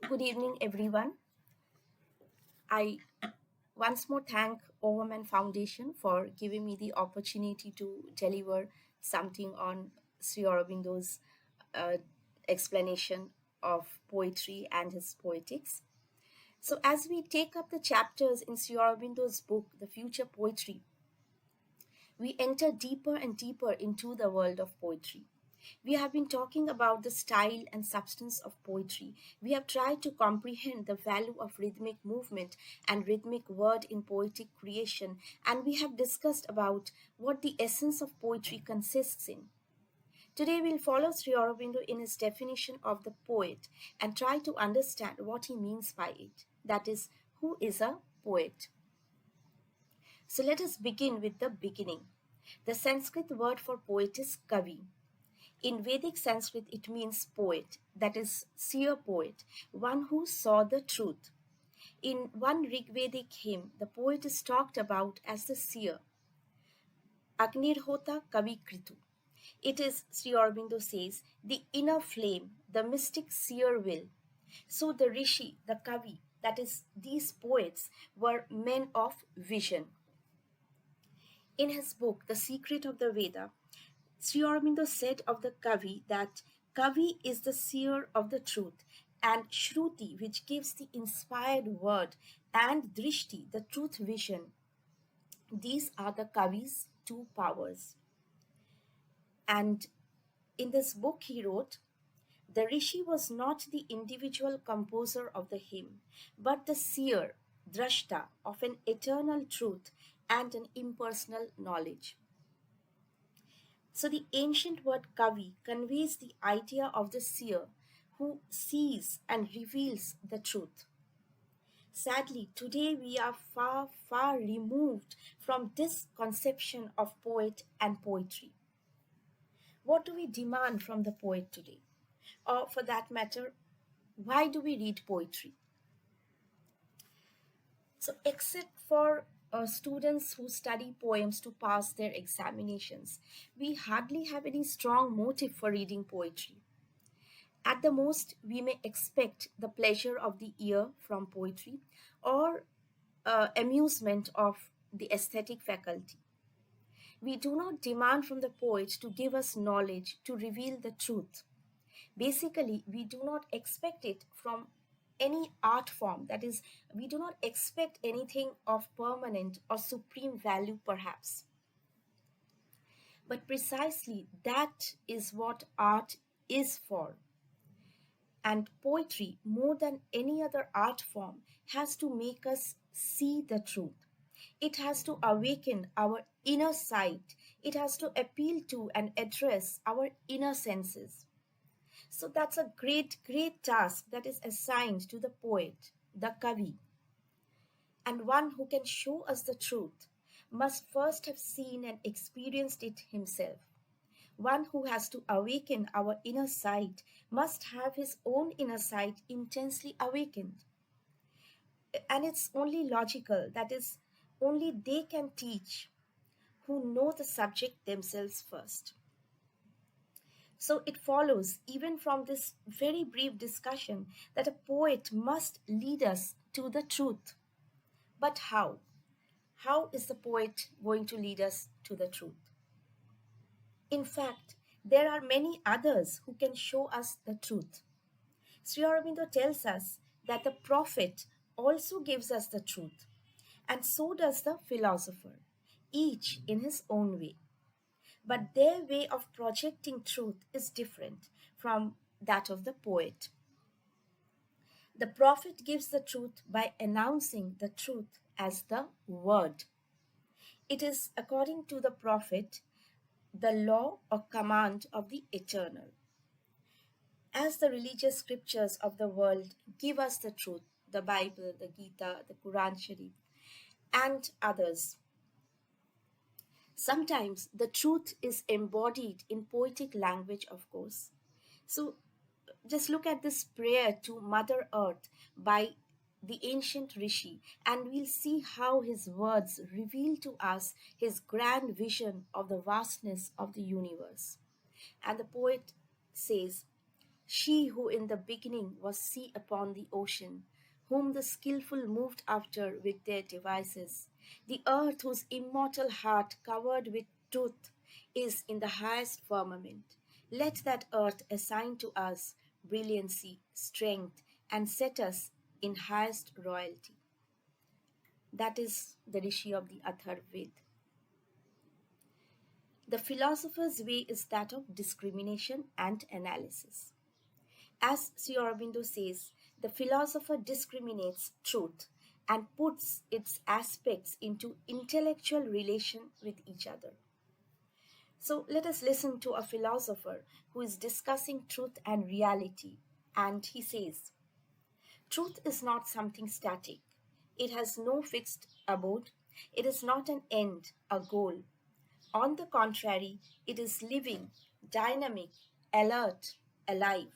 Good evening, everyone. I once more thank Overman Foundation for giving me the opportunity to deliver something on Sri Aurobindo's uh, explanation of poetry and his poetics. So, as we take up the chapters in Sri Aurobindo's book, The Future Poetry, we enter deeper and deeper into the world of poetry. We have been talking about the style and substance of poetry. We have tried to comprehend the value of rhythmic movement and rhythmic word in poetic creation, and we have discussed about what the essence of poetry consists in. Today we'll follow Sri Aurobindo in his definition of the poet and try to understand what he means by it. That is, who is a poet? So let us begin with the beginning. The Sanskrit word for poet is kavi. In Vedic Sanskrit, it means poet, that is, seer poet, one who saw the truth. In one Rigvedic hymn, the poet is talked about as the seer, Agnirhota Kavi Kritu. It is, Sri Aurobindo says, the inner flame, the mystic seer will. So the Rishi, the Kavi, that is, these poets were men of vision. In his book, The Secret of the Veda, Sri Aurobindo said of the Kavi that Kavi is the seer of the truth, and Shruti, which gives the inspired word, and Drishti, the truth vision. These are the Kavi's two powers. And in this book, he wrote, the Rishi was not the individual composer of the hymn, but the seer, drashta, of an eternal truth and an impersonal knowledge. So the ancient word kavi conveys the idea of the seer who sees and reveals the truth. Sadly, today we are far, far removed from this conception of poet and poetry. What do we demand from the poet today? Or for that matter, why do we read poetry? So, except for students who study poems to pass their examinations, we hardly have any strong motive for reading poetry. At the most, we may expect the pleasure of the ear from poetry or amusement of the aesthetic faculty. We do not demand from the poet to give us knowledge, to reveal the truth. Basically, we do not expect it from any art form. That is, we do not expect anything of permanent or supreme value, perhaps. But precisely that is what art is for. And poetry, more than any other art form, has to make us see the truth. It has to awaken our inner sight. It has to appeal to and address our inner senses. So that's a great, great task that is assigned to the poet, the Kavi. And one who can show us the truth must first have seen and experienced it himself. One who has to awaken our inner sight must have his own inner sight intensely awakened. And it's only logical, that is, only they can teach who know the subject themselves first. So it follows, even from this very brief discussion, that a poet must lead us to the truth. But how? How is the poet going to lead us to the truth? In fact, there are many others who can show us the truth. Sri Aurobindo tells us that the prophet also gives us the truth, and so does the philosopher, each in his own way. But their way of projecting truth is different from that of the poet. The prophet gives the truth by announcing the truth as the word. It is, according to the prophet, the law or command of the eternal. As the religious scriptures of the world give us the truth, the Bible, the Gita, the Quran Sharif, and others, sometimes the truth is embodied in poetic language, of course. So just look at this prayer to Mother Earth by the ancient Rishi, and we'll see how his words reveal to us his grand vision of the vastness of the universe. And the poet says, She who in the beginning was sea upon the ocean, whom the skilful moved after with their devices, the earth whose immortal heart covered with truth is in the highest firmament. Let that earth assign to us brilliancy, strength, and set us in highest royalty. That is the Rishi of the Atharvaved. The philosopher's way is that of discrimination and analysis. As Sri Aurobindo says, the philosopher discriminates truth and puts its aspects into intellectual relation with each other. So let us listen to a philosopher who is discussing truth and reality. And he says, truth is not something static. It has no fixed abode. It is not an end, a goal. On the contrary, it is living, dynamic, alert, alive.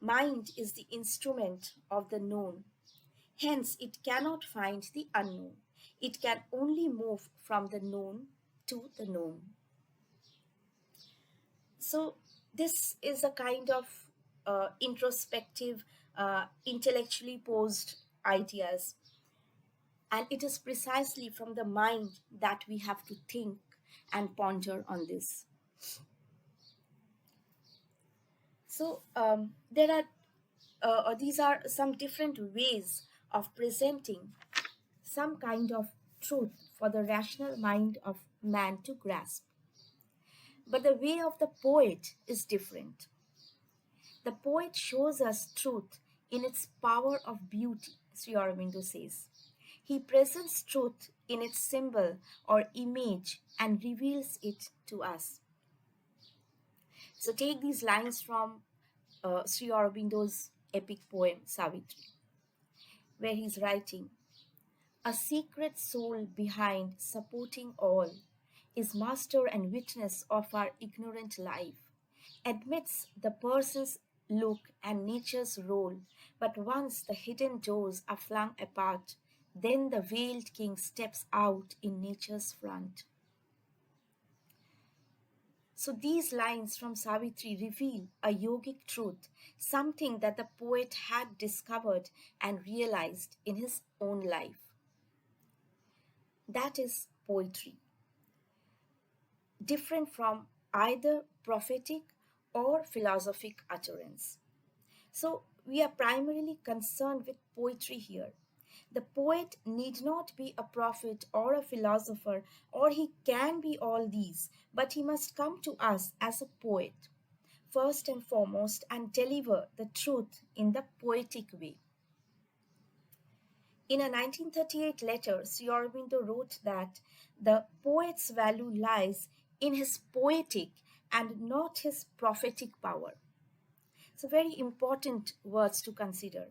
Mind is the instrument of the known. Hence, it cannot find the unknown. It can only move from the known to the known. So, this is a kind of introspective, intellectually posed ideas. And it is precisely from the mind that we have to think and ponder on this. So, there are these are some different ways of presenting some kind of truth for the rational mind of man to grasp. But the way of the poet is different. The poet shows us truth in its power of beauty, Sri Aurobindo says. He presents truth in its symbol or image and reveals it to us. So take these lines from Sri Aurobindo's epic poem Savitri, where he's writing, a secret soul behind supporting all is master and witness of our ignorant life, admits the person's look and nature's role, but once the hidden doors are flung apart, then the veiled king steps out in nature's front. So these lines from Savitri reveal a yogic truth, something that the poet had discovered and realized in his own life. That is poetry, different from either prophetic or philosophic utterance. So, we are primarily concerned with poetry here. The poet need not be a prophet or a philosopher, or he can be all these, but he must come to us as a poet, first and foremost, and deliver the truth in the poetic way. In a 1938 letter, Sri Aurobindo wrote that the poet's value lies in his poetic and not his prophetic power. So, very important words to consider.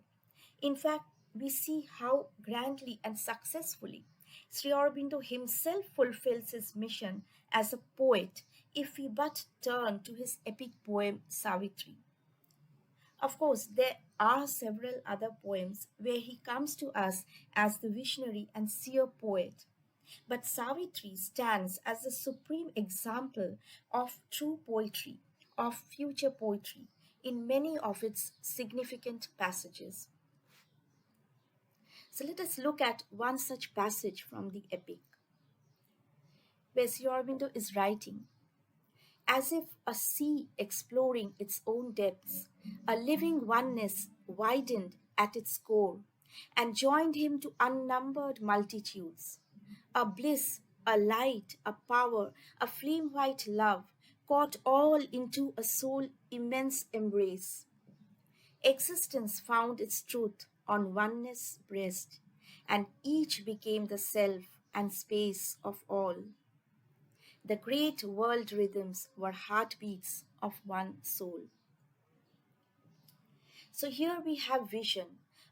In fact, we see how grandly and successfully Sri Aurobindo himself fulfills his mission as a poet if we but turn to his epic poem Savitri. Of course, there are several other poems where he comes to us as the visionary and seer poet. But Savitri stands as the supreme example of true poetry, of future poetry, in many of its significant passages. So let us look at one such passage from the epic, where Sri Aurobindo is writing, as if a sea exploring its own depths, a living oneness widened at its core and joined him to unnumbered multitudes. A bliss, a light, a power, a flame white love caught all into a soul immense embrace. Existence found its truth on oneness breast, and each became the self and space of all. The great world rhythms were heartbeats of one soul. So here we have vision,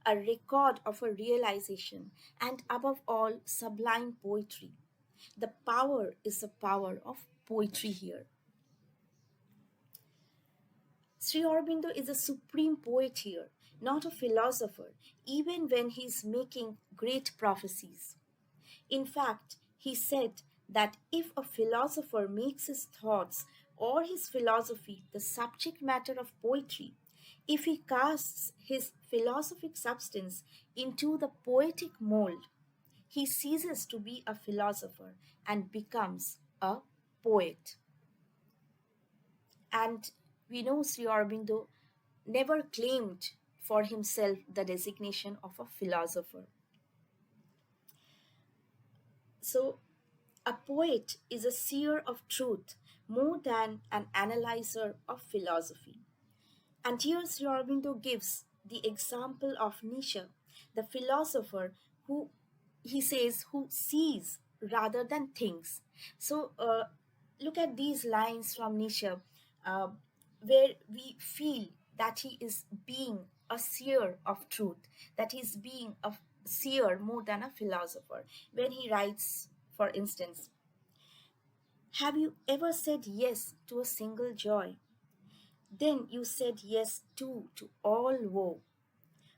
a record of a realization, and above all, sublime poetry. The power is the power of poetry here. Sri Aurobindo is a supreme poet here, not a philosopher, even when he is making great prophecies. In fact, he said that if a philosopher makes his thoughts or his philosophy the subject matter of poetry, if he casts his philosophic substance into the poetic mold, he ceases to be a philosopher and becomes a poet. And we know Sri Aurobindo never claimed for himself the designation of a philosopher. So, a poet is a seer of truth more than an analyzer of philosophy. And here Sri Aurobindo gives the example of Nietzsche, the philosopher who, he says, who sees rather than thinks. So look at these lines from Nietzsche, uh, where we feel that he is being a seer of truth, that he's being a seer more than a philosopher. When he writes, for instance, have you ever said yes to a single joy? Then you said yes too to all woe.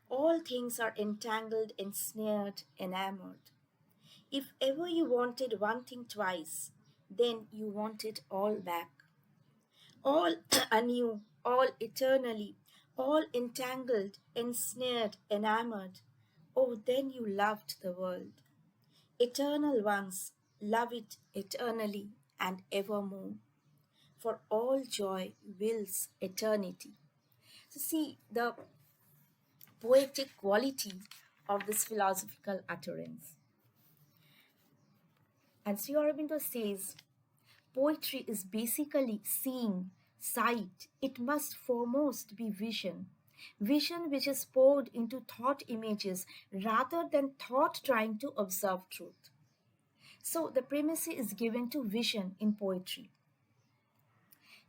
All things are entangled, ensnared, enamored. If ever you wanted one thing twice, then you want it all back. All anew, all eternally, all entangled, ensnared, enamored. Oh, then you loved the world. Eternal ones, love it eternally and evermore. For all joy wills eternity. So, see the poetic quality of this philosophical utterance. And Sri Aurobindo says poetry is basically seeing, sight. It must foremost be vision. Vision which is poured into thought images rather than thought trying to observe truth. So the primacy is given to vision in poetry.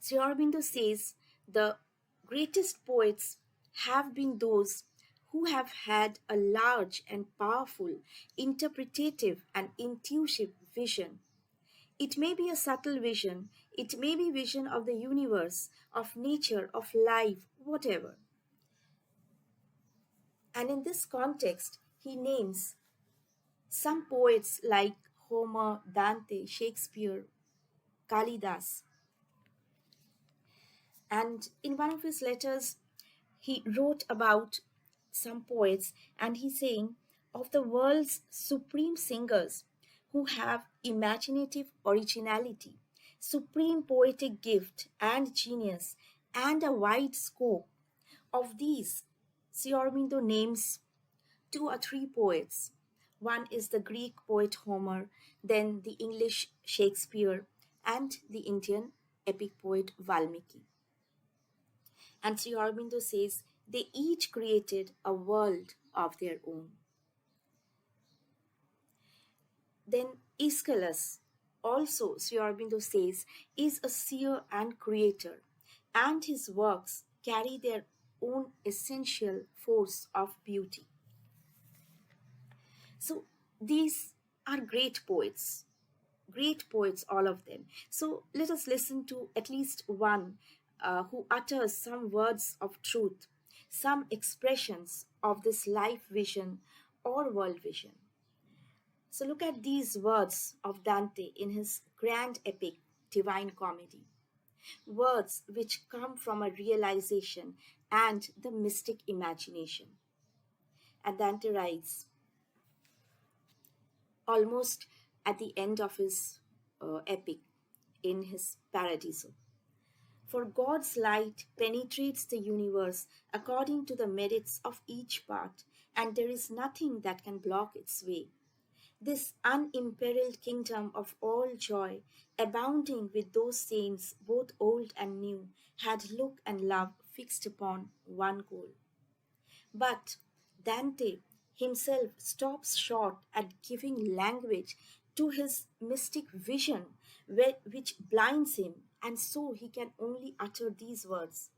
Sri Aurobindo says the greatest poets have been those who have had a large and powerful interpretative and intuitive vision. It may be a subtle vision, it may be vision of the universe, of nature, of life, whatever. And in this context, he names some poets like Homer, Dante, Shakespeare, Kalidas. And in one of his letters, he wrote about some poets and he's saying of the world's supreme singers who have imaginative originality, supreme poetic gift and genius, and a wide scope. Of these, Sri Aurobindo names two or three poets. One is the Greek poet Homer, then the English Shakespeare, and the Indian epic poet Valmiki. And Sri Aurobindo says they each created a world of their own. Then Aeschylus, also Sri Aurobindo says, is a seer and creator, and his works carry their own essential force of beauty. So these are great poets, all of them. So let us listen to at least one who utters some words of truth, some expressions of this life vision or world vision. So look at these words of Dante in his grand epic, Divine Comedy. Words which come from a realization and the mystic imagination. And Dante writes, almost at the end of his epic in his Paradiso. For God's light penetrates the universe according to the merits of each part, and there is nothing that can block its way. This unimperiled kingdom of all joy, abounding with those saints, both old and new, had look and love fixed upon one goal. But Dante himself stops short at giving language to his mystic vision, which blinds him, and so he can only utter these words.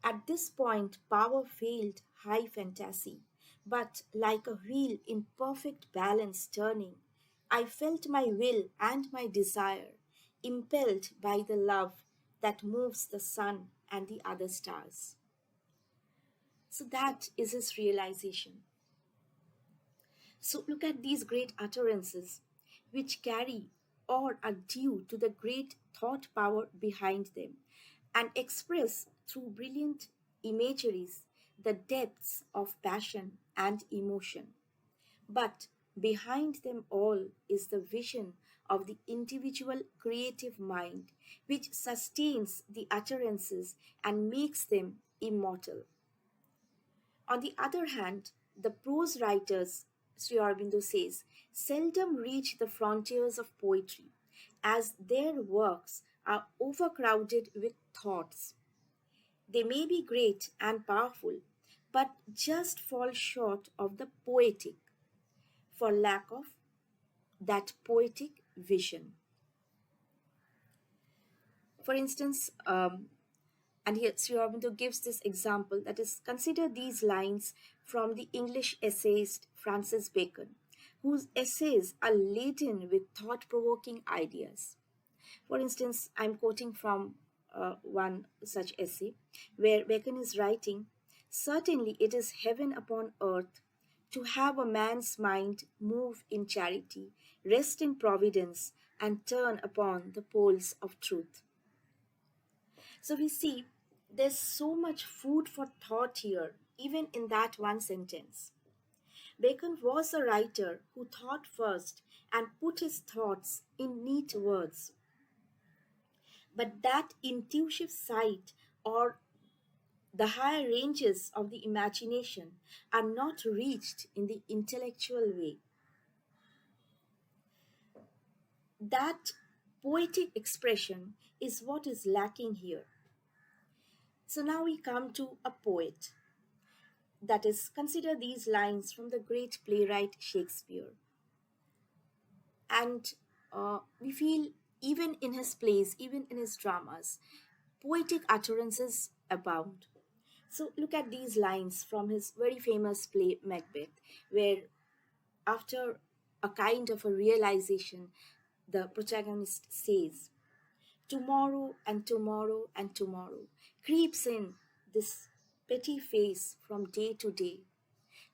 At this point, power failed high fantasy, but like a wheel in perfect balance turning, I felt my will and my desire impelled by the love that moves the sun and the other stars. So that is his realization. So look at these great utterances which carry or are due to the great thought power behind them and express through brilliant imageries the depths of passion and emotion. But behind them all is the vision of the individual creative mind, which sustains the utterances and makes them immortal. On the other hand, the prose writers, Sri Aurobindo says, seldom reach the frontiers of poetry, as their works are overcrowded with thoughts. They may be great and powerful, but just fall short of the poetic for lack of that poetic vision. For instance, and here Sri Aurobindo gives this example, that is, consider these lines from the English essayist Francis Bacon, whose essays are laden with thought provoking ideas. For instance, I'm quoting from one such essay where Bacon is writing, "Certainly it is heaven upon earth to have a man's mind move in charity, rest in providence, and turn upon the poles of truth." So we see there's so much food for thought here, even in that one sentence. Bacon was a writer who thought first and put his thoughts in neat words. But that intuitive sight or the higher ranges of the imagination are not reached in the intellectual way. That poetic expression is what is lacking here. So now we come to a poet. That is, consider these lines from the great playwright Shakespeare. And we feel even in his plays, even in his dramas, poetic utterances abound. So look at these lines from his very famous play Macbeth, where after a kind of a realization, the protagonist says, "Tomorrow and tomorrow and tomorrow creeps in this petty face from day to day,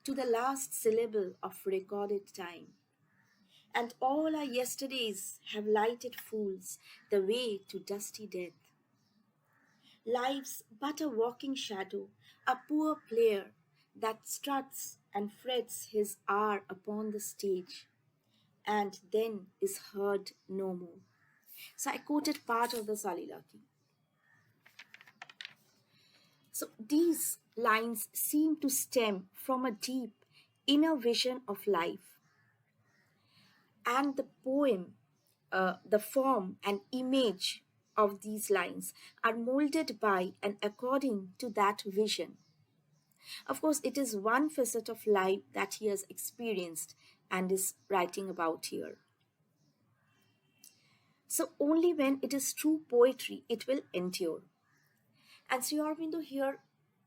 to the last syllable of recorded time. And all our yesterdays have lighted fools the way to dusty death. Life's but a walking shadow, a poor player that struts and frets his hour upon the stage, and then is heard no more." So I quoted part of the Salilaki. So these lines seem to stem from a deep inner vision of life, and the poem, the form and image of these lines are molded by and according to that vision. Of course, it is one facet of life that he has experienced and is writing about here. So only when it is true poetry it will endure. And Sri Aurobindo here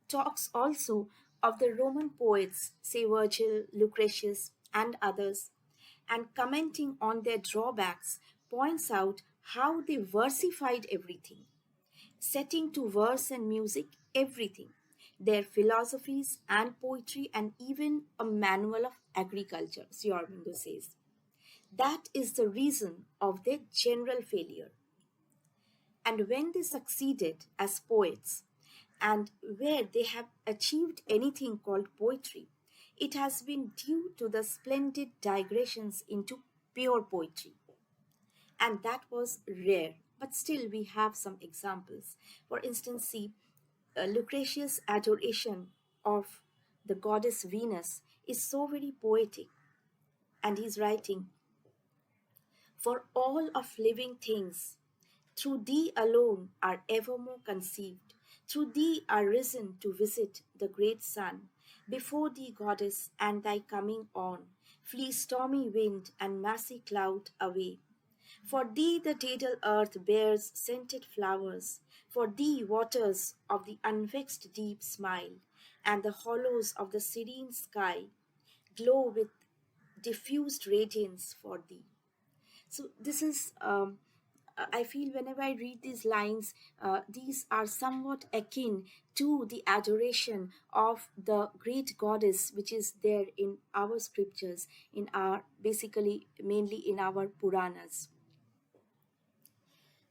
talks also of the Roman poets, say Virgil, Lucretius, and others, and commenting on their drawbacks, points out how they versified everything, setting to verse and music everything, their philosophies and poetry, and even a manual of agriculture, Sri Aurobindo says. That is the reason of their general failure. And when they succeeded as poets, and where they have achieved anything called poetry, it has been due to the splendid digressions into pure poetry. And that was rare, but still we have some examples. For instance, see, Lucretius' adoration of the goddess Venus is so very poetic, and he's writing, "For all of living things, through thee alone are evermore conceived, through thee are risen to visit the great sun. Before thee, goddess, and thy coming on, flee stormy wind and massy cloud away. For thee the daedal earth bears scented flowers, for thee waters of the unvexed deep smile, and the hollows of the serene sky glow with diffused radiance for thee." So this is, I feel whenever I read these lines, these are somewhat akin to the adoration of the great goddess, which is there in our scriptures, in our, basically mainly in our Puranas.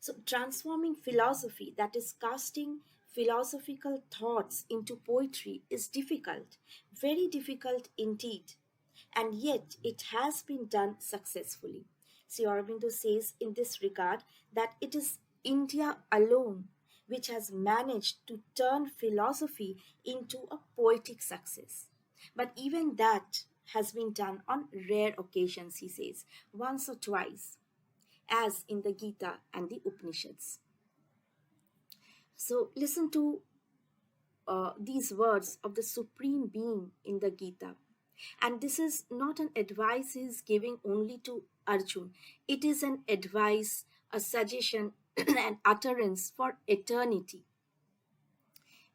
So, transforming philosophy, that is, casting philosophical thoughts into poetry, is difficult, very difficult indeed. And yet, it has been done successfully. Sri Aurobindo says in this regard that it is India alone which has managed to turn philosophy into a poetic success. But even that has been done on rare occasions, he says, once or twice, as in the Gita and the Upanishads. So listen to these words of the Supreme Being in the Gita. And this is not an advice he is giving only to Arjun, it is an advice, a suggestion, an utterance for eternity,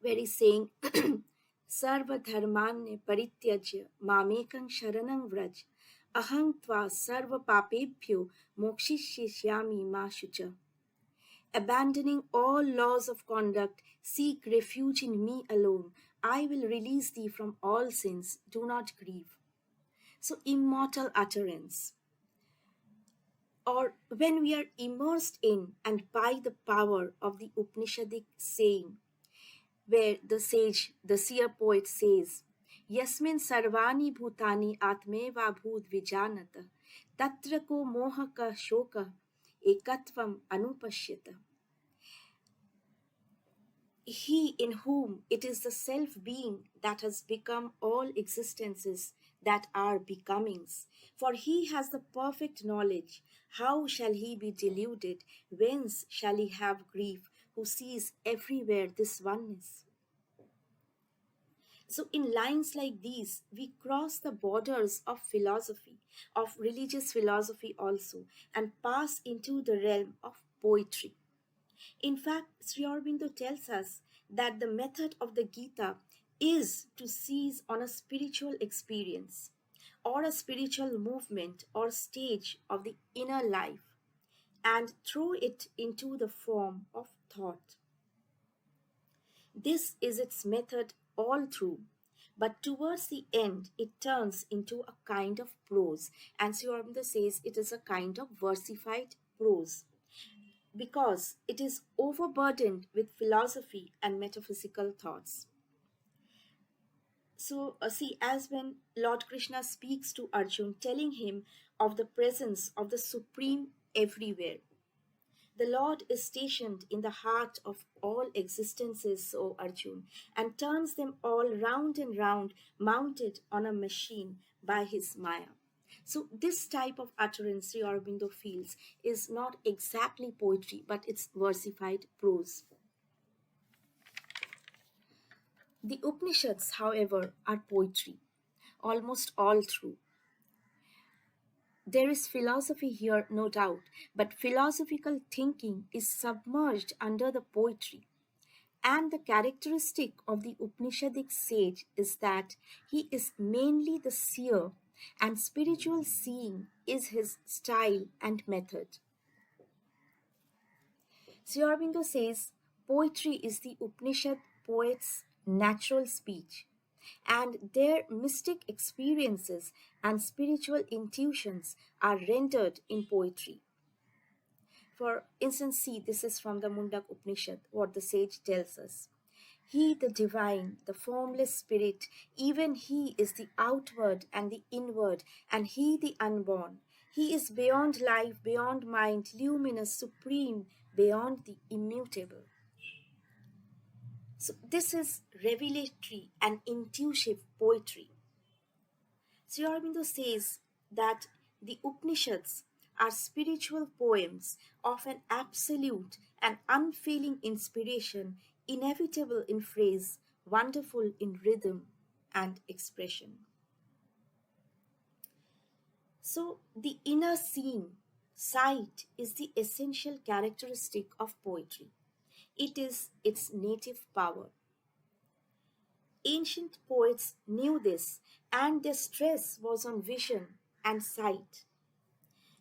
where he's saying, Sarva dharmanye parityajya mamekam sharanam vraj aham tva sarva papebhyo mokshishyami ma shucha. Abandoning all laws of conduct, seek refuge in me alone. I will release thee from all sins. Do not grieve. So, immortal utterance. Or when we are immersed in and by the power of the Upanishadic saying, where the sage, the seer poet says, Yasmin sarvani bhutani atmeva bhut vijanata, tatra ko mohaka shoka ekatvam anupashyata. He in whom it is the self being that has become all existences that are becomings. For he has the perfect knowledge. How shall he be deluded? Whence shall he have grief who sees everywhere this oneness? So, in lines like these, we cross the borders of philosophy, of religious philosophy also, and pass into the realm of poetry. In fact, Sri Aurobindo tells us that the method of the Gita is to seize on a spiritual experience or a spiritual movement or stage of the inner life and throw it into the form of thought. This is its method all through. But towards the end, it turns into a kind of prose. And Sri Aurobindo says it is a kind of versified prose because it is overburdened with philosophy and metaphysical thoughts. So, see, as when Lord Krishna speaks to Arjun, telling him of the presence of the Supreme everywhere. The Lord is stationed in the heart of all existences, O Arjun, and turns them all round and round, mounted on a machine by his Maya. So, this type of utterance, Sri Aurobindo feels, is not exactly poetry, but it's versified prose. The Upanishads, however, are poetry, almost all through. There is philosophy here, no doubt, but philosophical thinking is submerged under the poetry. And the characteristic of the Upanishadic sage is that he is mainly the seer, and spiritual seeing is his style and method. Sri Aurobindo says poetry is the Upanishad poet's natural speech, and their mystic experiences and spiritual intuitions are rendered in poetry. For instance, see, this is from the Mundak Upanishad, what the sage tells us. He, the divine, the formless spirit, even he is the outward and the inward, and he the unborn. He is beyond life, beyond mind, luminous, supreme, beyond the immutable. So, this is revelatory and intuitive poetry. Sri Aurobindo says that the Upanishads are spiritual poems of an absolute and unfailing inspiration, inevitable in phrase, wonderful in rhythm and expression. So, the inner seeing, sight, is the essential characteristic of poetry. It is its native power. Ancient poets knew this, and their stress was on vision and sight.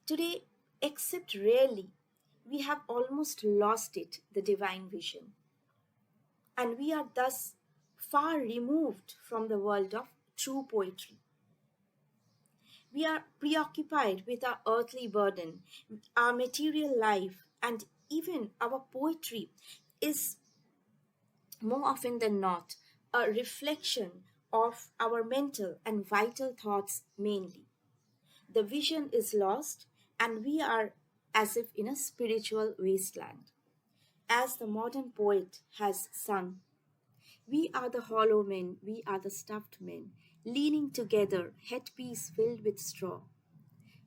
Today, except rarely, we have almost lost it, the divine vision, and we are thus far removed from the world of true poetry. We are preoccupied with our earthly burden, our material life, and even our poetry is more often than not a reflection of our mental and vital thoughts mainly. The vision is lost, and we are as if in a spiritual wasteland. As the modern poet has sung, we are the hollow men, we are the stuffed men, leaning together, headpiece filled with straw.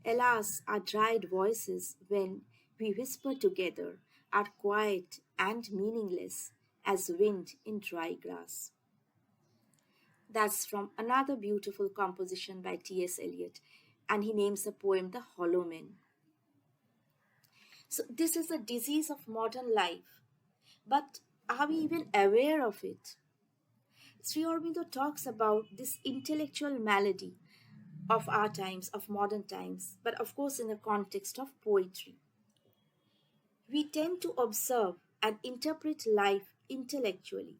Alas, our dried voices, when we whisper together, are quiet and meaningless as wind in dry grass. That's from another beautiful composition by T.S. Eliot, and he names the poem The Hollow Men. So, this is a disease of modern life, but are we even aware of it? Sri Aurobindo talks about this intellectual malady of our times, of modern times, but of course in the context of poetry. We tend to observe and interpret life intellectually.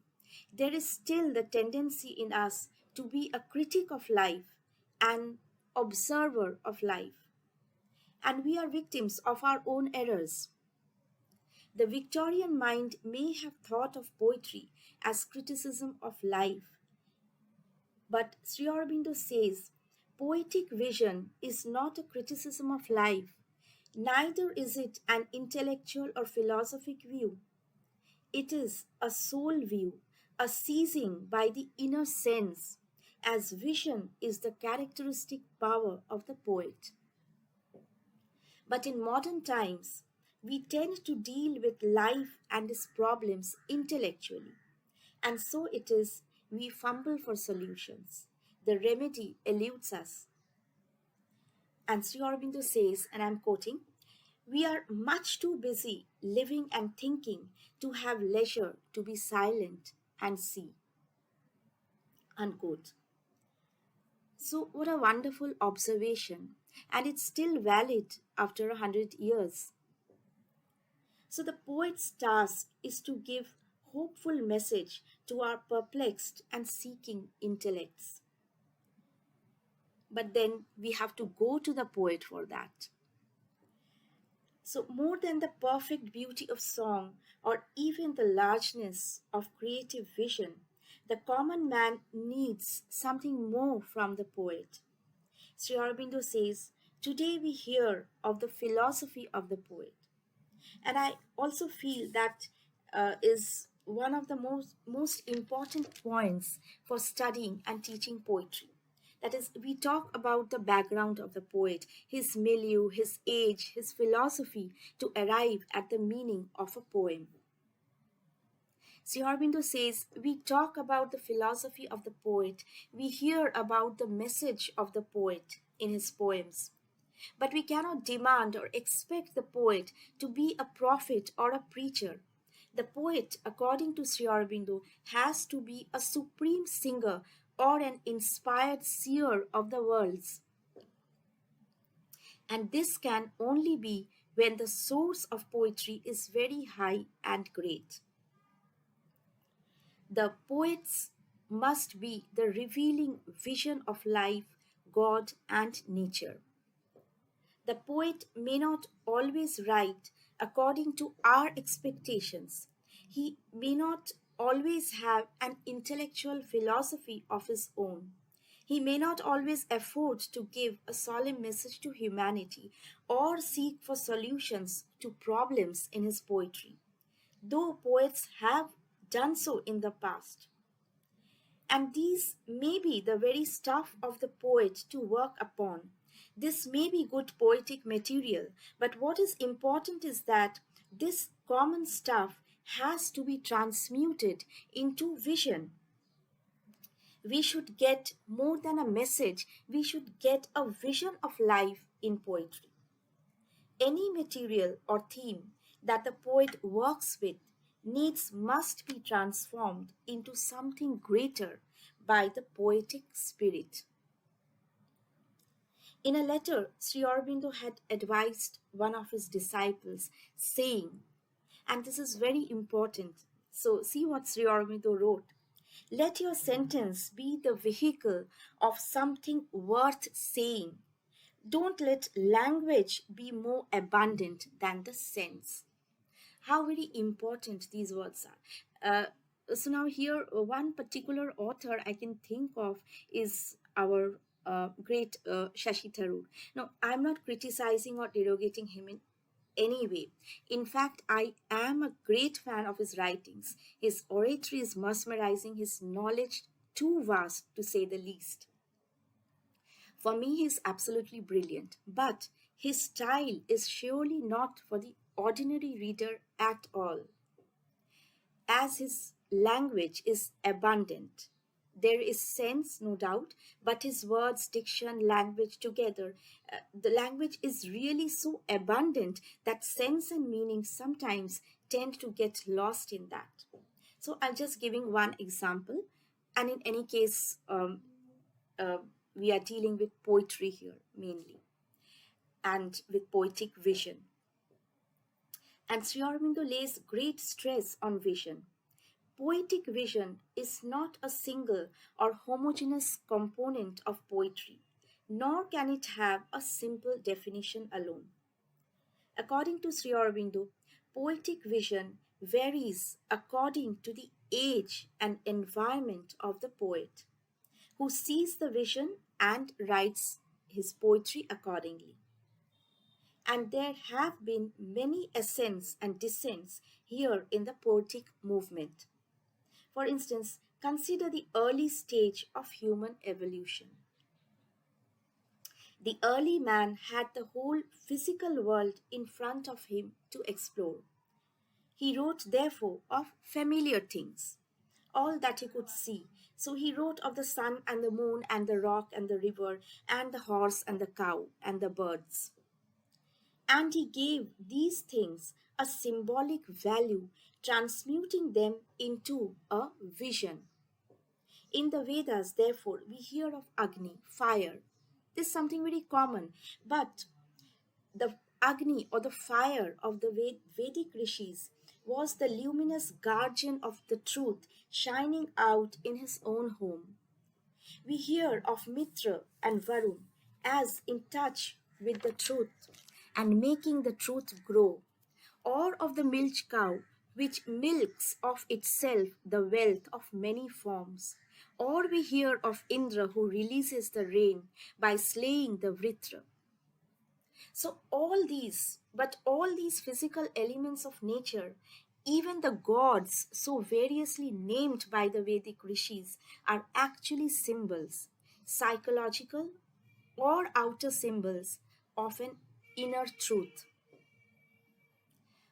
There is still the tendency in us to be a critic of life, an observer of life, and we are victims of our own errors. The Victorian mind may have thought of poetry as criticism of life, but Sri Aurobindo says poetic vision is not a criticism of life, neither is it an intellectual or philosophic view. It is a soul view, a seizing by the inner sense, as vision is the characteristic power of the poet. But in modern times, we tend to deal with life and its problems intellectually. And so it is, we fumble for solutions. The remedy eludes us. And Sri Aurobindo says, and I'm quoting, we are much too busy living and thinking to have leisure to be silent and see. Unquote. So, what a wonderful observation, and it's still valid after 100 years. So, the poet's task is to give hopeful message to our perplexed and seeking intellects. But then we have to go to the poet for that. So, more than the perfect beauty of song or even the largeness of creative vision, the common man needs something more from the poet. Sri Aurobindo says, today we hear of the philosophy of the poet. And I also feel that is one of the most important points for studying and teaching poetry. That is, we talk about the background of the poet, his milieu, his age, his philosophy to arrive at the meaning of a poem. Sri Aurobindo says, we talk about the philosophy of the poet, we hear about the message of the poet in his poems. But we cannot demand or expect the poet to be a prophet or a preacher. The poet, according to Sri Aurobindo, has to be a supreme singer or an inspired seer of the worlds. And this can only be when the source of poetry is very high and great. The poets must be the revealing vision of life, God, and nature. The poet may not always write according to our expectations. He may not always have an intellectual philosophy of his own. He may not always afford to give a solemn message to humanity or seek for solutions to problems in his poetry, though poets have done so in the past. And these may be the very stuff of the poet to work upon. This may be good poetic material, but what is important is that this common stuff has to be transmuted into vision. We should get more than a message, we should get a vision of life in poetry. Any material or theme that the poet works with needs must be transformed into something greater by the poetic spirit. In a letter, Sri Aurobindo had advised one of his disciples, saying, and this is very important. So, see what Sri Aurobindo wrote. Let your sentence be the vehicle of something worth saying. Don't let language be more abundant than the sense. how very important these words are. So now here, one particular author I can think of is our great Shashi Tharoor. Now, I'm not criticizing or derogating him in any way. In fact, I am a great fan of his writings. His oratory is mesmerizing, his knowledge too vast to say the least. For me, he's absolutely brilliant, but his style is surely not for the ordinary reader at all, as his language is abundant. There is sense, no doubt, but his words, diction, language together, the language is really so abundant that sense and meaning sometimes tend to get lost in that. So I'm just giving one example, and in any case, uh, we are dealing with poetry here mainly and with poetic vision. And Sri Aurobindo lays great stress on vision. Poetic vision is not a single or homogeneous component of poetry, nor can it have a simple definition alone. According to Sri Aurobindo, poetic vision varies according to the age and environment of the poet, who sees the vision and writes his poetry accordingly. And there have been many ascents and descents here in the poetic movement. For instance, consider the early stage of human evolution. The early man had the whole physical world in front of him to explore. He wrote, therefore, of familiar things, all that he could see. So he wrote of the sun and the moon and the rock and the river and the horse and the cow and the birds. And he gave these things a symbolic value, transmuting them into a vision. In the Vedas, therefore, we hear of Agni, fire. This is something very common, but the Agni or the fire of the Vedic Rishis was the luminous guardian of the truth shining out in his own home. We hear of Mitra and Varun as in touch with the truth and making the truth grow, or of the milch cow which milks of itself the wealth of many forms. Or we hear of Indra who releases the rain by slaying the Vritra. So, all these physical elements of nature, even the gods so variously named by the Vedic rishis, are actually symbols, psychological or outer symbols of an inner truth.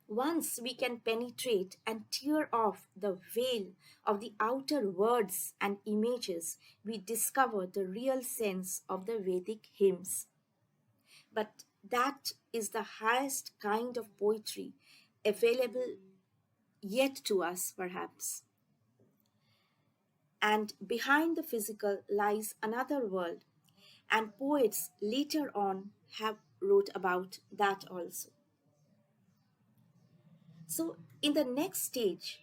Once we can penetrate and tear off the veil of the outer words and images, we discover the real sense of the Vedic hymns. But that is the highest kind of poetry available yet to us, perhaps. And behind the physical lies another world, and poets later on have wrote about that also. So, in the next stage,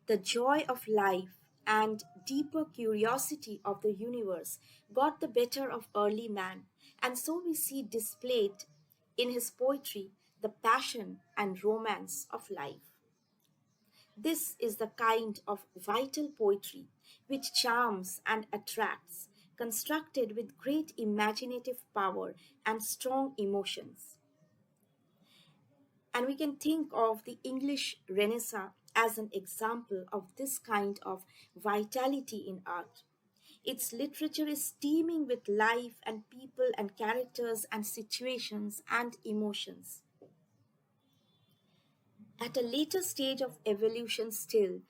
the joy of life and deeper curiosity of the universe got the better of early man, and so we see displayed in his poetry the passion and romance of life. This is the kind of vital poetry which charms and attracts, constructed with great imaginative power and strong emotions. And we can think of the English Renaissance as an example of this kind of vitality in art. Its literature is teeming with life and people and characters and situations and emotions. At a later stage of evolution, still,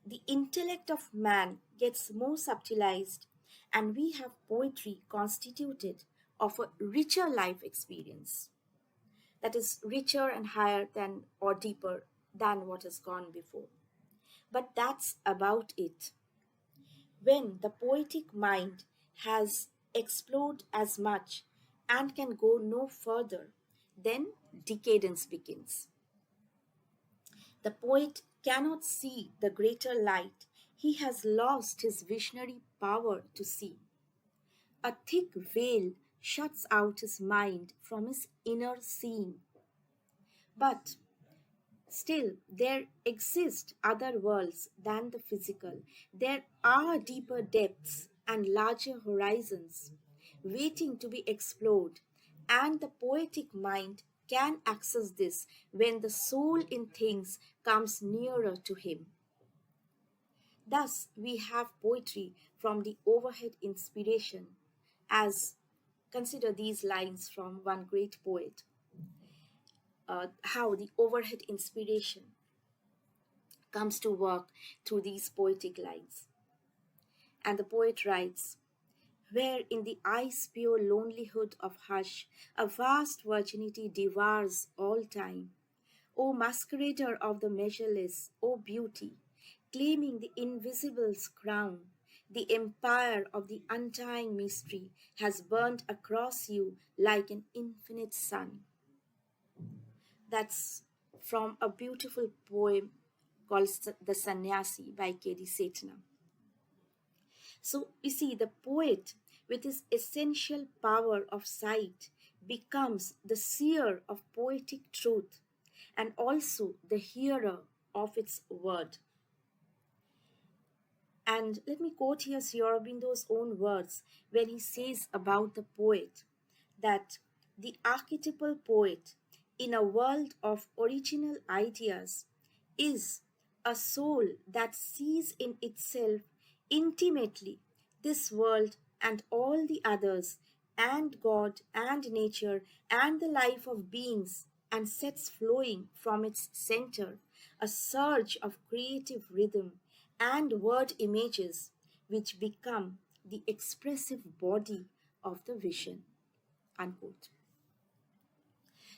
the intellect of man gets more subtilized, and we have poetry constituted of a richer life experience that is richer and higher than or deeper than what has gone before. But that's about it. When the poetic mind has explored as much and can go no further, then decadence begins. The poet cannot see the greater light. He has lost his visionary power to see. A thick veil shuts out his mind from his inner seeing. But still, there exist other worlds than the physical. There are deeper depths and larger horizons waiting to be explored, and the poetic mind can access this when the soul in things comes nearer to him. Thus, we have poetry from the overhead inspiration, as consider these lines from one great poet, how the overhead inspiration comes to work through these poetic lines. And the poet writes, where in the ice pure lonelihood of hush, a vast virginity devours all time. O masquerader of the measureless, O beauty, claiming the invisible's crown, the empire of the undying mystery has burnt across you like an infinite sun. That's from a beautiful poem called The Sannyasi by K.D. Setna. So you see, the poet, with his essential power of sight, becomes the seer of poetic truth and also the hearer of its word. And let me quote here Sri Aurobindo's own words when he says about the poet that the archetypal poet in a world of original ideas is a soul that sees in itself intimately this world and all the others, and God and nature and the life of beings, and sets flowing from its center a surge of creative rhythm and word images which become the expressive body of the vision. Unquote.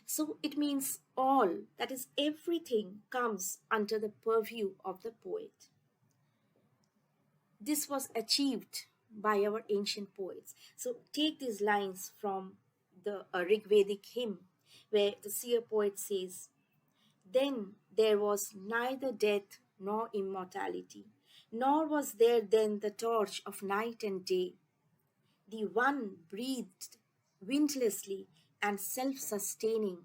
So it means all, that is, everything comes under the purview of the poet. This was achieved by our ancient poets. So take these lines from the Rig Vedic hymn, where the seer poet says, then there was neither death nor immortality, nor was there then the torch of night and day. The one breathed windlessly and self sustaining.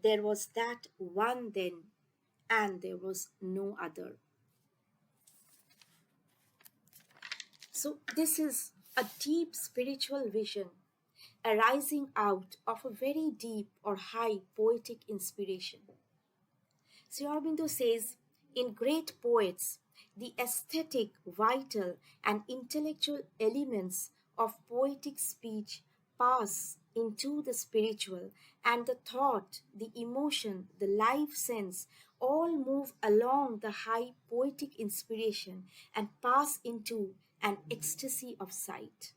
There was that one then, and there was no other. So, this is a deep spiritual vision arising out of a very deep or high poetic inspiration. Sri Aurobindo says, in great poets, the aesthetic, vital, and intellectual elements of poetic speech pass into the spiritual, and the thought, the emotion, the life sense all move along the high poetic inspiration and pass into an ecstasy of sight.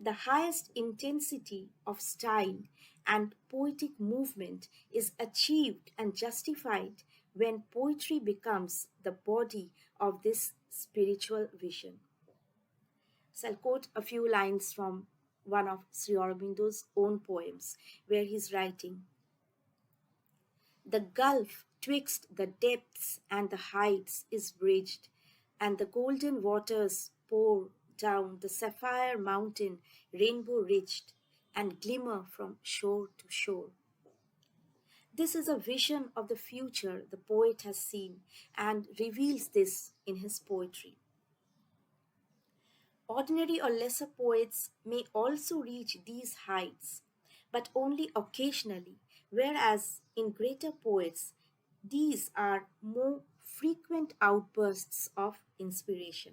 The highest intensity of style and poetic movement is achieved and justified when poetry becomes the body of this spiritual vision. So I'll quote a few lines from one of Sri Aurobindo's own poems, where he's writing, the gulf twixt the depths and the heights is bridged, and the golden waters pour down the sapphire mountain, rainbow ridged, and glimmer from shore to shore. This is a vision of the future the poet has seen and reveals this in his poetry. Ordinary or lesser poets may also reach these heights, but only occasionally, whereas in greater poets, these are more frequent outbursts of inspiration.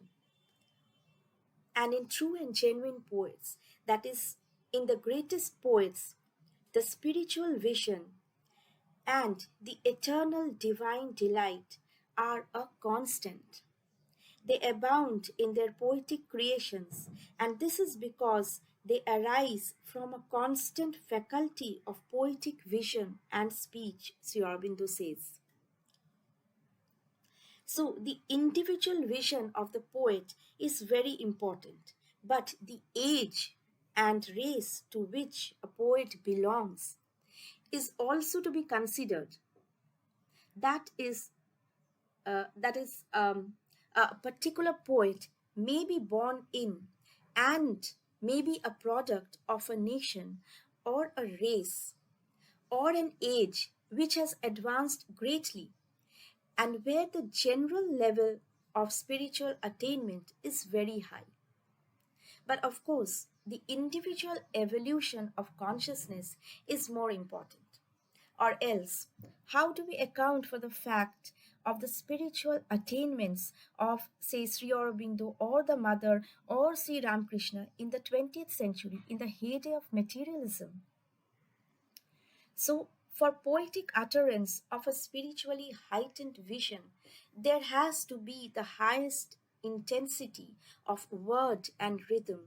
And in true and genuine poets, that is, in the greatest poets, the spiritual vision and the eternal divine delight are a constant. They abound in their poetic creations, and this is because they arise from a constant faculty of poetic vision and speech, Sri Aurobindo says. So, the individual vision of the poet is very important, but the age and race to which a poet belongs is also to be considered. That is that is a particular poet may be born in and may be a product of a nation or a race or an age which has advanced greatly and where the general level of spiritual attainment is very high. But of course, the individual evolution of consciousness is more important. Or else, how do we account for the fact of the spiritual attainments of, say, Sri Aurobindo or the Mother or Sri Ramakrishna in the 20th century, in the heyday of materialism? So, for poetic utterance of a spiritually heightened vision, there has to be the highest intensity of word and rhythm,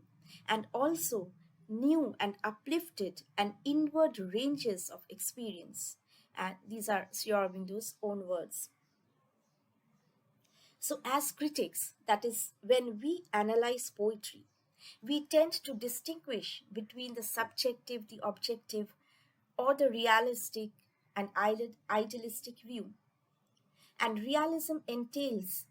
and also new and uplifted and inward ranges of experience. And these are Sri Aurobindo's own words. So, as critics, that is, when we analyze poetry, we tend to distinguish between the subjective, the objective, or the realistic and idealistic view. And realism entails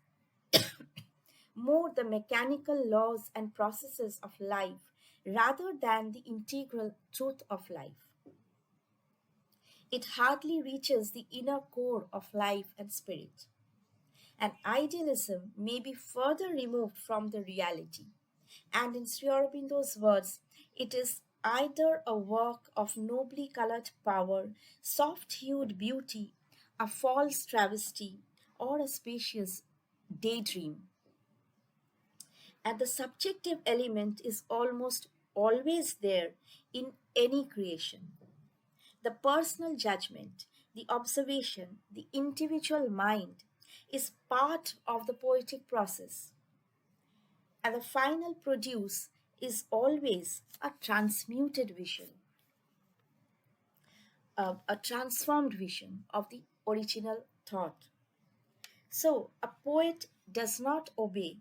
more the mechanical laws and processes of life rather than the integral truth of life. It hardly reaches the inner core of life and spirit. And idealism may be further removed from the reality. And in Sri Aurobindo's words, it is either a work of nobly colored power, soft hued beauty, a false travesty, or a spacious daydream. And the subjective element is almost always there in any creation. The personal judgment, the observation, the individual mind is part of the poetic process, and the final produce is always a transmuted vision, a transformed vision of the original thought. So, a poet does not obey,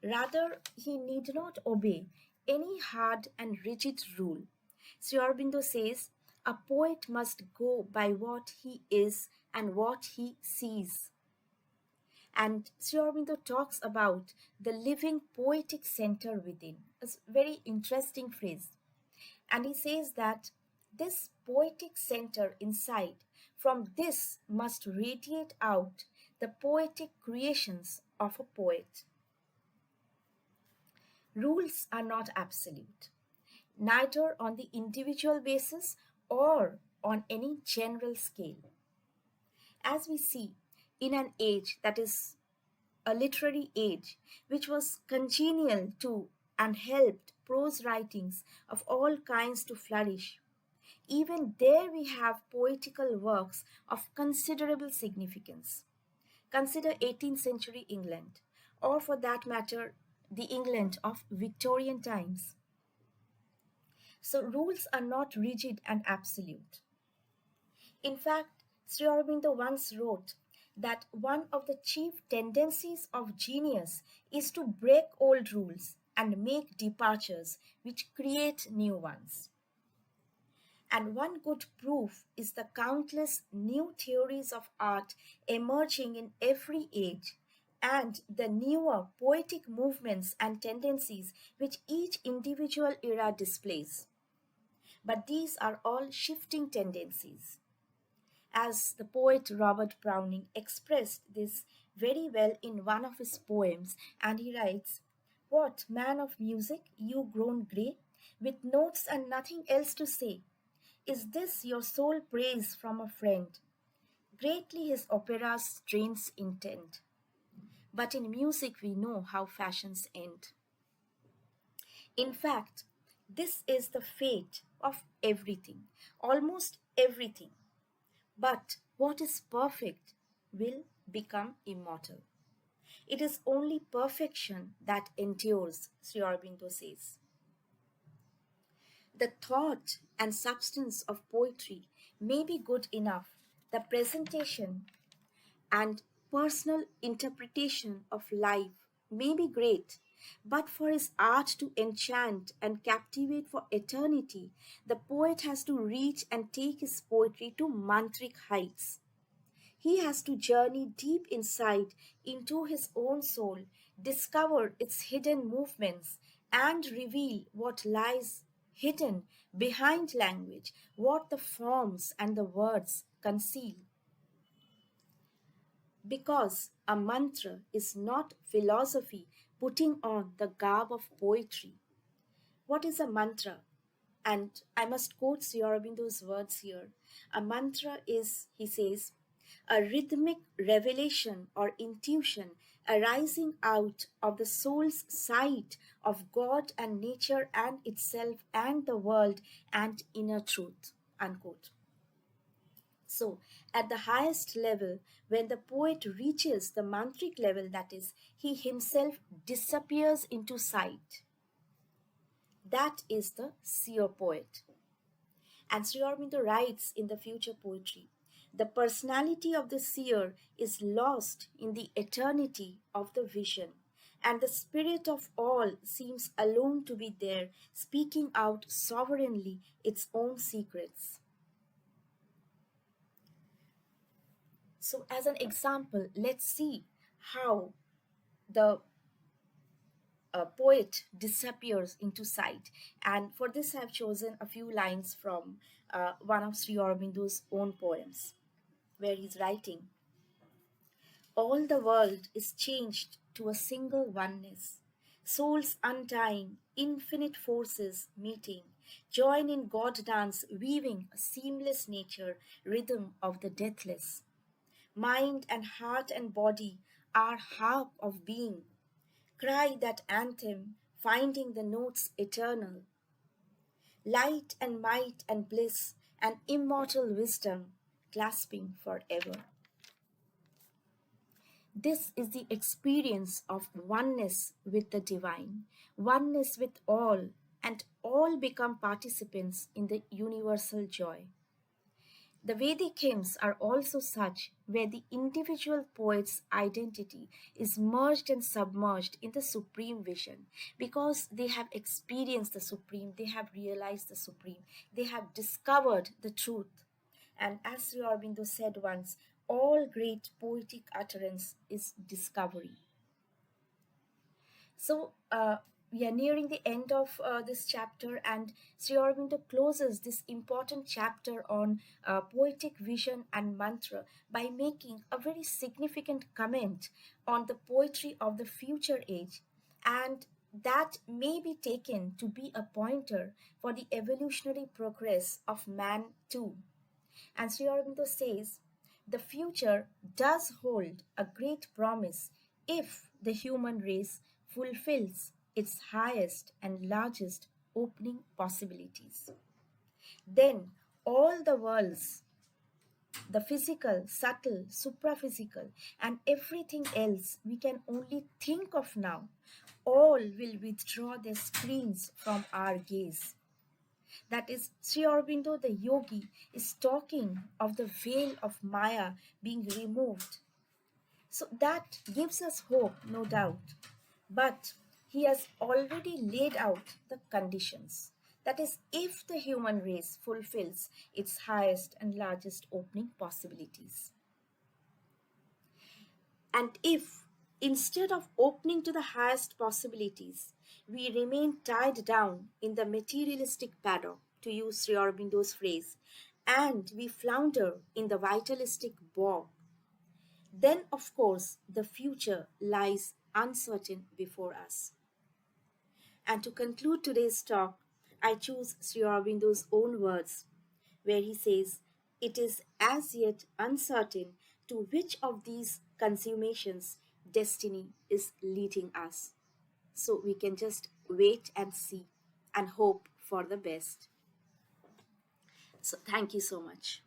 rather, he need not obey any hard and rigid rule. Sri Aurobindo says, a poet must go by what he is and what he sees. And Sri Aurobindo talks about the living poetic center within. It's a very interesting phrase. And he says that this poetic center inside, from this must radiate out the poetic creations of a poet. Rules are not absolute, neither on the individual basis or on any general scale. As we see, in an age that is a literary age which was congenial to and helped prose writings of all kinds to flourish, even there we have poetical works of considerable significance. Consider 18th century England, or for that matter, the England of Victorian times. So, rules are not rigid and absolute. In fact, Sri Aurobindo once wrote that one of the chief tendencies of genius is to break old rules and make departures which create new ones. And one good proof is the countless new theories of art emerging in every age, and the newer poetic movements and tendencies which each individual era displays. But these are all shifting tendencies. As the poet Robert Browning expressed this very well in one of his poems, and he writes, "What, man of music, you grown grey, with notes and nothing else to say? Is this your sole praise from a friend? Greatly his opera's strains intend. But in music we know how fashions end." In fact, this is the fate of everything, almost everything. But what is perfect will become immortal. It is only perfection that endures, Sri Aurobindo says. The thought and substance of poetry may be good enough. The presentation and personal interpretation of life may be great, but for his art to enchant and captivate for eternity, the poet has to reach and take his poetry to mantric heights. He has to journey deep inside into his own soul, discover its hidden movements, and reveal what lies hidden behind language, what the forms and the words conceal, because a mantra is not philosophy putting on the garb of poetry. What is a mantra? And I must quote Sri Aurobindo's words here. A mantra is, he says, a rhythmic revelation or intuition arising out of the soul's sight of God and nature and itself and the world and inner truth. Unquote. So, at the highest level, when the poet reaches the mantric level, that is, he himself disappears into sight. That is the seer poet. And Sri Aurobindo writes in the future poetry, the personality of the seer is lost in the eternity of the vision, and the spirit of all seems alone to be there, speaking out sovereignly its own secrets. So, as an example, let's see how the poet disappears into sight. And for this, I've chosen a few lines from one of Sri Aurobindo's own poems, where he's writing, all the world is changed to a single oneness. Souls untying, infinite forces meeting, join in God dance, weaving a seamless nature, rhythm of the deathless. Mind and heart and body are harp of being. Cry that anthem, finding the notes eternal. Light and might and bliss and immortal wisdom, clasping forever. This is the experience of oneness with the divine, oneness with all, and all become participants in the universal joy. The Vedic hymns are also such where the individual poet's identity is merged and submerged in the supreme vision because they have experienced the supreme, they have realized the supreme, they have discovered the truth. And as Sri Aurobindo said once, all great poetic utterance is discovery. So, we are nearing the end of this chapter, and Sri Aurobindo closes this important chapter on poetic vision and mantra by making a very significant comment on the poetry of the future age, and that may be taken to be a pointer for the evolutionary progress of man too. And Sri Aurobindo says, the future does hold a great promise if the human race fulfills its highest and largest opening possibilities. Then all the worlds, the physical, subtle, supraphysical, and everything else we can only think of now, all will withdraw their screens from our gaze. That is, Sri Aurobindo, the yogi, is talking of the veil of Maya being removed. So that gives us hope, no doubt. But he has already laid out the conditions. That is, if the human race fulfills its highest and largest opening possibilities. And if, instead of opening to the highest possibilities, we remain tied down in the materialistic paddock, to use Sri Aurobindo's phrase, and we flounder in the vitalistic bog, then of course the future lies uncertain before us. And to conclude today's talk, I choose Sri Aurobindo's own words, where he says, it is as yet uncertain to which of these consummations destiny is leading us. So we can just wait and see and hope for the best. So thank you so much.